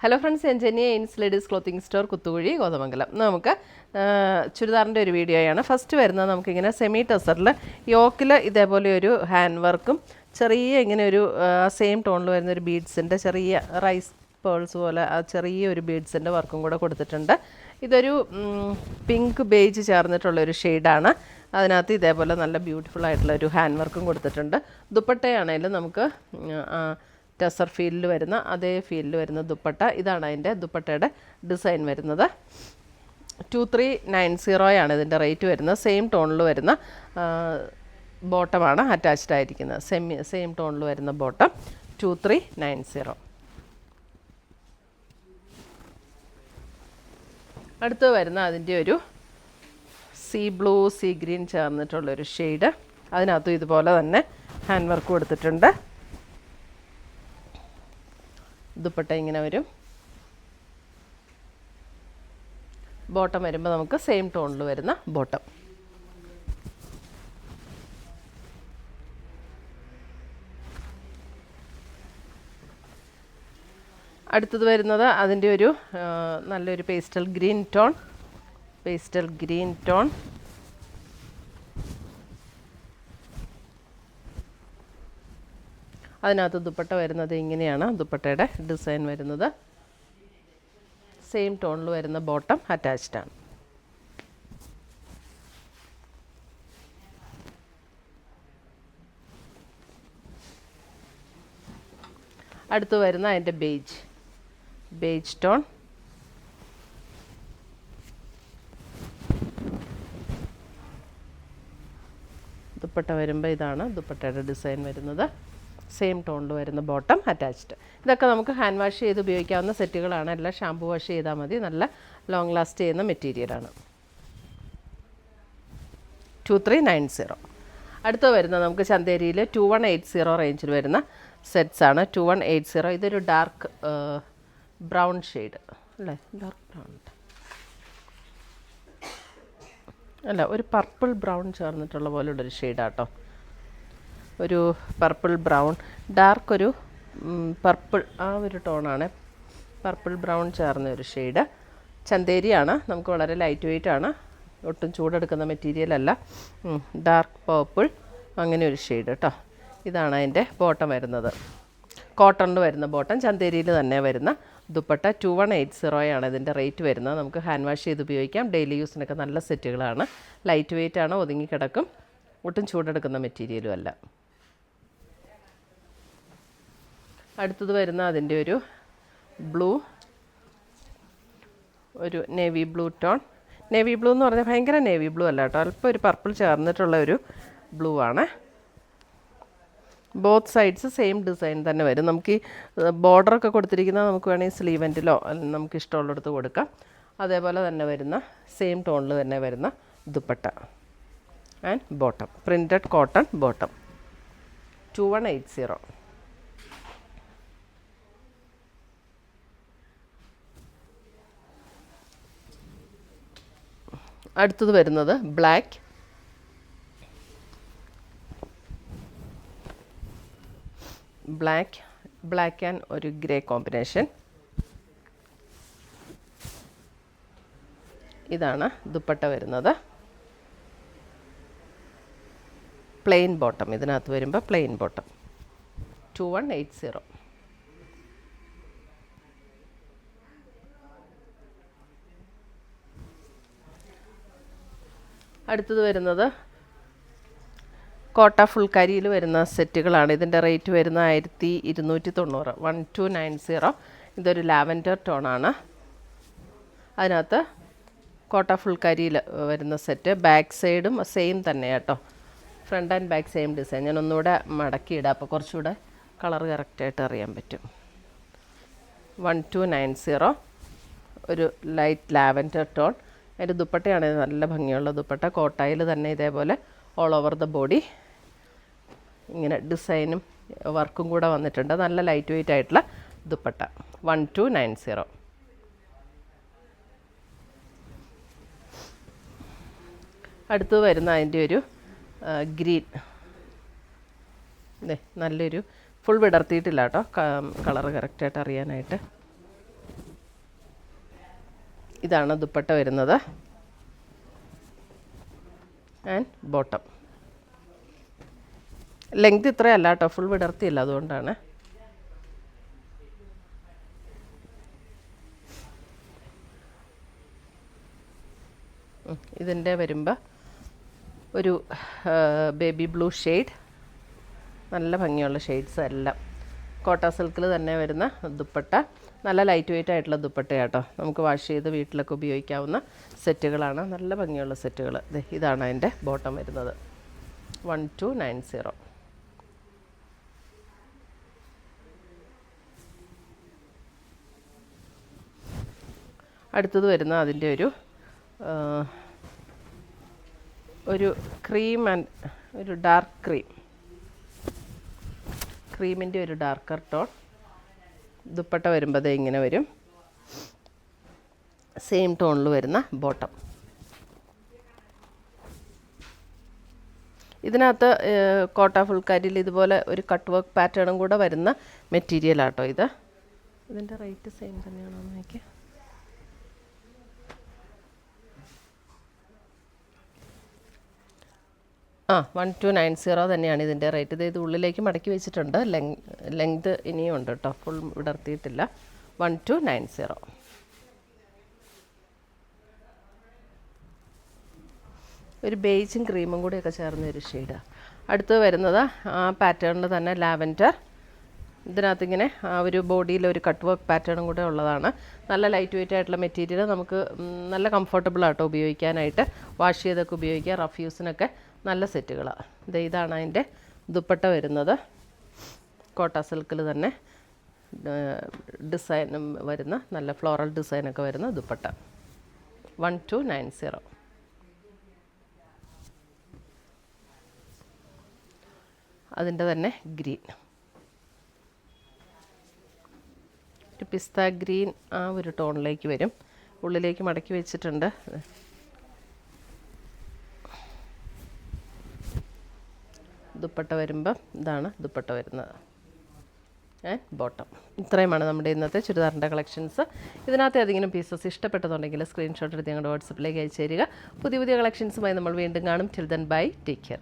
Hello friends, ഞാൻ Jenny എയിൻസ് ladies clothing store Kuthukuzhi Kothamangalam. നമുക്ക് ചുരിദാറിൻ്റെ ഒരു വീഡിയോയാണ്. ഫസ്റ്റ് വരുന്നത് നമുക്കിങ്ങനെ സെമി ടെസറിൽ യോക്കിൽ ഇതേപോലെ ഒരു ഹാൻഡ് വർക്കും ചെറിയ ഇങ്ങനെ ഒരു സെയിം ടോണിൽ വരുന്നൊരു ബീഡ്സിൻ്റെ ചെറിയ റൈസ് പേൾസ് പോലെ ആ ചെറിയൊരു ബീഡ്സിൻ്റെ വർക്കും കൂടെ കൊടുത്തിട്ടുണ്ട്. ഇതൊരു പിങ്ക് ബേജ് ചേർന്നിട്ടുള്ളൊരു ഷെയ്ഡാണ്. അതിനകത്ത് ഇതേപോലെ നല്ല ബ്യൂട്ടിഫുൾ ആയിട്ടുള്ളൊരു ഹാൻഡ് വർക്കും കൊടുത്തിട്ടുണ്ട്. ദുപ്പട്ടയാണെങ്കിലും നമുക്ക് ടെസർ ഫീലിൽ വരുന്ന അതേ ഫീലിൽ വരുന്ന ദുപ്പട്ട. ഇതാണ് അതിൻ്റെ ദുപ്പട്ടയുടെ ഡിസൈൻ വരുന്നത്. 2390 ഇതിൻ്റെ റേറ്റ് വരുന്നത്. സെയിം ടോണിൽ വരുന്ന ബോട്ടമാണ് അറ്റാച്ച്ഡ് ആയിരിക്കുന്നത്. സെയിം ടോണിൽ വരുന്ന ബോട്ടം 2390. അടുത്ത് വരുന്ന അതിൻ്റെ ഒരു സീ ബ്ലൂ സീ ഗ്രീൻ ചേർന്നിട്ടുള്ളൊരു ഷെയ്ഡ്. അതിനകത്തും ഇതുപോലെ തന്നെ ഹാൻഡ് വർക്ക് കൊടുത്തിട്ടുണ്ട്. ദുപ്പട്ട ഇങ്ങനെ വരും. ബോട്ടം വരുമ്പോൾ നമുക്ക് സെയിം ടോണിൽ വരുന്ന ബോട്ടം. അടുത്തത് വരുന്നത് അതിൻ്റെ ഒരു നല്ലൊരു പേസ്റ്റൽ ഗ്രീൻ ടോൺ. അതിനകത്ത് ദുപ്പട്ട വരുന്നത് ഇങ്ങനെയാണ് ദുപ്പട്ടയുടെ ഡിസൈൻ വരുന്നത്. സെയിം ടോണിൽ വരുന്ന ബോട്ടം അറ്റാച്ച്ഡ് ആണ്. അടുത്ത് വരുന്ന അതിൻ്റെ ബേജ് ടോൺ. ദുപ്പട്ട വരുമ്പോൾ ഇതാണ് ദുപ്പട്ടയുടെ ഡിസൈൻ വരുന്നത്. സെയിം ടോണിൽ വരുന്ന ബോട്ടം അറ്റാച്ച്ഡ്. ഇതൊക്കെ നമുക്ക് ഹാൻഡ് വാഷ് ചെയ്ത് ഉപയോഗിക്കാവുന്ന സെറ്റുകളാണ്. എല്ലാം ഷാമ്പു വാഷ് ചെയ്താൽ മതി. നല്ല ലോങ് ലാസ്റ്റ് ചെയ്യുന്ന മെറ്റീരിയലാണ്. 2390. അടുത്ത് വരുന്നത് നമുക്ക് ചന്തേരിയിൽ 2180 റേഞ്ചിൽ വരുന്ന സെറ്റ്സാണ്. 2180. ഇതൊരു ഡാർക്ക് ബ്രൗൺ ഷെയ്ഡ് അല്ലേ? ഡാർക്ക് ബ്രൗൺ അല്ല, ഒരു പർപ്പിൾ ബ്രൗൺ ചേർന്നിട്ടുള്ള പോലുള്ളൊരു ഷെയ്ഡാട്ടോ. ഒരു പർപ്പിൾ ബ്രൗൺ, ഡാർക്ക് ഒരു പർപ്പിൾ, ആ ഒരു ടോണാണ്. പർപ്പിൾ ബ്രൗൺ ചേർന്ന ഒരു ഷെയ്ഡ്. ചന്തേരിയാണ്. നമുക്ക് വളരെ ലൈറ്റ് വെയ്റ്റ് ആണ്. ഒട്ടും ചൂടെടുക്കുന്ന മെറ്റീരിയലല്ല. ഡാർക്ക് പർപ്പിൾ, അങ്ങനെ ഒരു ഷെയ്ഡ് കേട്ടോ. ഇതാണ് അതിൻ്റെ ബോട്ടം വരുന്നത്. കോട്ടണിൽ വരുന്ന ബോട്ടം. ചന്തേരിയിൽ തന്നെ വരുന്ന ദുപ്പട്ട. 2180 ഇതിൻ്റെ റേറ്റ് വരുന്നത്. നമുക്ക് ഹാൻഡ് വാഷ് ചെയ്ത് ഉപയോഗിക്കാം. ഡെയിലി യൂസിനൊക്കെ നല്ല സെറ്റുകളാണ്. ലൈറ്റ് വെയ്റ്റ് ആണ്, ഒതുങ്ങിക്കിടക്കും. ഒട്ടും ചൂടെടുക്കുന്ന മെറ്റീരിയലും അല്ല. അടുത്തത് വരുന്ന അതിൻ്റെ ഒരു ബ്ലൂ, ഒരു navy blue tone. Navy blue എന്ന് പറഞ്ഞാൽ ഭയങ്കര നേവി ബ്ലൂ അല്ല കേട്ടോ, അല്പം ഒരു പർപ്പിൾ ചേർന്നിട്ടുള്ള ഒരു ബ്ലൂ ആണ്. ബോത്ത് സൈഡ്സ് സെയിം ഡിസൈൻ തന്നെ വരും. നമുക്ക് ഈ ബോർഡറൊക്കെ കൊടുത്തിരിക്കുന്നത് നമുക്ക് വേണമെങ്കിൽ സ്ലീവെൻറ്റിലോ നമുക്ക് ഇഷ്ടമുള്ളിടത്ത് കൊടുക്കാം. അതേപോലെ തന്നെ വരുന്ന സെയിം ടോണിൽ തന്നെ വരുന്ന dupatta and bottom. Printed cotton bottom. 2180. അടുത്തത് വരുന്നത് ബ്ലാക്ക് ആൻഡ് ഒരു ഗ്രേ കോമ്പിനേഷൻ. ഇതാണ് ദുപ്പട്ട വരുന്നത്. Plain bottom. ഇതിനകത്ത് വരുമ്പോൾ പ്ലെയിൻ ബോട്ടം. 2180. അടുത്തത് വരുന്നത് കോട്ട ഫുൾക്കരിയിൽ വരുന്ന സെറ്റുകളാണ്. ഇതിൻ്റെ റേറ്റ് വരുന്ന 1290. 1290. ഇതൊരു ലാവൻഡർ ടോണാണ്. അതിനകത്ത് കോട്ട ഫുൾക്കരിയിൽ വരുന്ന സെറ്റ്. ബാക്ക് സൈഡും സെയിം തന്നെ കേട്ടോ. Front and back same design. ഞാൻ ഒന്നുകൂടെ മടക്കിയിടാം, അപ്പോൾ കുറച്ചുകൂടെ കളർ കറക്റ്റായിട്ട് അറിയാൻ പറ്റും. 1290. ഒരു ലൈറ്റ് ലാവൻഡർ ടോൺ. അതിൻ്റെ ദുപ്പട്ടയാണ് നല്ല ഭംഗിയുള്ള ദുപ്പട്ട. കോട്ടായിൽ തന്നെ ഇതേപോലെ ഓൾ ഓവർ ദ ബോഡി ഇങ്ങനെ ഡിസൈനും വർക്കും കൂടെ വന്നിട്ടുണ്ട്. നല്ല ലൈറ്റ് വെയ്റ്റ് ആയിട്ടുള്ള ദുപ്പട്ട. 1290. അടുത്ത് വരുന്ന അതിൻ്റെ ഒരു ഗ്രീൻ. നല്ലൊരു ഫുൾ വിടർത്തിയിട്ടില്ല കേട്ടോ, കളറ് കറക്റ്റായിട്ട് അറിയാനായിട്ട്. ഇതാണ് ദുപ്പട്ട വരുന്നത് ആൻഡ് ബോട്ടം. ലെങ്ത് ഇത്രയല്ല കേട്ടോ, ഫുൾ വിടർത്തിയില്ല, അതുകൊണ്ടാണ്. ഇതിൻ്റെ വരുമ്പോൾ ഒരു ബേബി ബ്ലൂ ഷെയ്ഡ്, നല്ല ഭംഗിയുള്ള ഷെയ്ഡ്സ് എല്ലാം. കോട്ട സിൽക്കിൽ തന്നെ വരുന്ന ദുപ്പട്ട, നല്ല ലൈറ്റ് വെയ്റ്റ് ആയിട്ടുള്ള ദുപ്പട്ടയാട്ടോ. നമുക്ക് വാഷ് ചെയ്ത് വീട്ടിലൊക്കെ ഉപയോഗിക്കാവുന്ന സെറ്റുകളാണ്, നല്ല ഭംഗിയുള്ള സെറ്റുകൾ. ഇതാണ് അതിൻ്റെ ബോട്ടം വരുന്നത്. 1290. അടുത്തത് വരുന്ന അതിൻ്റെ ഒരു ക്രീം ആൻഡ് ഒരു ഡാർക്ക് ക്രീമിൻ്റെ ഒരു ഡാർക്കർ ടോൺ. ദുപ്പട്ട വരുമ്പോൾ ഇങ്ങനെ വരും, സെയിം ടോണിൽ വരുന്ന ബോട്ടം. ഇതിനകത്ത് കോട്ട ഫുൾക്കാരിയിൽ ഇതുപോലെ ഒരു കട്ട് വർക്ക് പാറ്റേണും കൂടെ വരുന്ന മെറ്റീരിയലാട്ടോ ഇത്. ഇതിൻ്റെ റേറ്റ് സെയിം തന്നെയാണോ എന്ന് നോക്കിയാൽ 1290 തന്നെയാണ് ഇതിൻ്റെ റേറ്റ്. ഇത് ഉള്ളിലേക്ക് മടക്കി വെച്ചിട്ടുണ്ട്, ലെങ്ത് ഇനിയും ഉണ്ട് കേട്ടോ, ഫുൾ വിടർത്തിയിട്ടില്ല. 1290. ഒരു ബേജും ക്രീമും കൂടിയൊക്കെ ചേർന്ന ഒരു ഷെയ്ഡാണ്. അടുത്ത് വരുന്നത് ആ പാറ്റേണിൽ തന്നെ ലാവൻഡർ. ഇതിനകത്ത് ഇങ്ങനെ ആ ഒരു ബോഡിയിൽ ഒരു കട്ട് വർക്ക് പാറ്റേണും കൂടെ ഉള്ളതാണ്. നല്ല ലൈറ്റ് വെയ്റ്റ് ആയിട്ടുള്ള മെറ്റീരിയൽ, നമുക്ക് നല്ല കംഫർട്ടബിൾ ആട്ടോ ഉപയോഗിക്കാനായിട്ട്. വാഷ് ചെയ്തൊക്കെ ഉപയോഗിക്കുക, റഫ് യൂസിനൊക്കെ നല്ല സെറ്റുകളാണ്. ഇതാണ് അതിൻ്റെ ദുപ്പട്ട വരുന്നത്. കോട്ട സിൽക്കിൽ തന്നെ ഡിസൈനും വരുന്ന നല്ല ഫ്ലോറൽ ഡിസൈനൊക്കെ വരുന്ന ദുപ്പട്ട. 1290. അതിൻ്റെ തന്നെ ഗ്രീൻ, ഒരു പിസ്ത ഗ്രീൻ, ആ ഒരു ടോണിലേക്ക് വരും. ഉള്ളിലേക്ക് മടക്കി വെച്ചിട്ടുണ്ട്. ദുപ്പട്ട വരുമ്പം ഇതാണ് ദുപ്പട്ട വരുന്നത് ആൻഡ് ബോട്ടം. ഇത്രയുമാണ് നമ്മുടെ ഇന്നത്തെ ചുരിദാറിൻ്റെ കളക്ഷൻസ്. ഇതിനകത്ത് ഏതെങ്കിലും പീസസ് ഇഷ്ടപ്പെട്ടതുണ്ടെങ്കിൽ സ്ക്രീൻഷോട്ട് എടുത്ത് ഞങ്ങളുടെ വാട്സപ്പിലേക്ക് അയച്ചു തരിക. പുതിയ കളക്ഷൻസുമായി നമ്മൾ വീണ്ടും കാണും. Till then bye, take care.